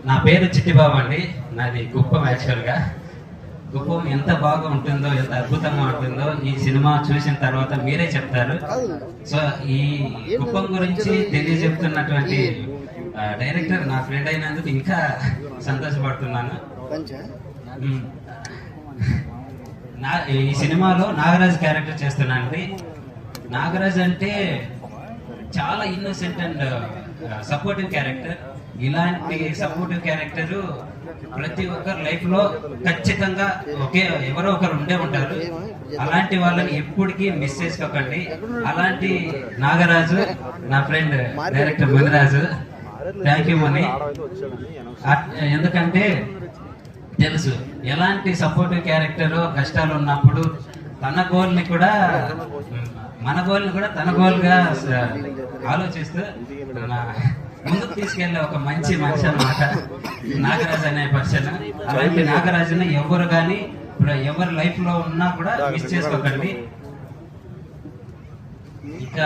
నా పేరు చిట్టిబాబు అండి. నాది కుప్పం. యాక్చువల్గా కుప్పం ఎంత బాగా ఉంటుందో, ఎంత అద్భుతంగా ఉంటుందో ఈ సినిమా చూసిన తర్వాత మీరే చెప్తారు. సో ఈ కుప్పం గురించి తెలియజెప్తున్నటువంటి డైరెక్టర్ నా ఫ్రెండ్ అయినందుకు ఇంకా సంతోషపడుతున్నాను. ఈ సినిమాలో నాగరాజ్ క్యారెక్టర్ చేస్తున్నానండి. నాగరాజ్ అంటే చాలా ఇన్నోసెంట్ అండ్ సపోర్టివ్ క్యారెక్టర్. ఇలాంటి సపోర్టివ్ క్యారెక్టర్ ప్రతి ఒక్కరి లైఫ్ లో ఖచ్చితంగా ఎవరో ఒకరు ఉండే ఉంటారు. అలాంటి వాళ్ళని ఎప్పటికీ మిస్ చేసుకోకండి. అలాంటి నాగరాజు నా friend director Muniraju. Thank you Mani. ఎందుకంటే తెలుసు ఎలాంటి సపోర్టివ్ క్యారెక్టర్ కష్టాలు ఉన్నప్పుడు తన గోల్ని కూడా మన గోల్ని కూడా తన గోల్గా ఆలోచిస్తూ ముందుకు తీసుకెళ్లే ఒక మంచి మనిషి అన్నమాట నాగరాజు అనే పర్సన్. అలాంటి నాగరాజుని ఎవరు కానీ ఎవరి లైఫ్ లో ఉన్నా కూడా మిస్ చేసుకోకండి. ఇంకా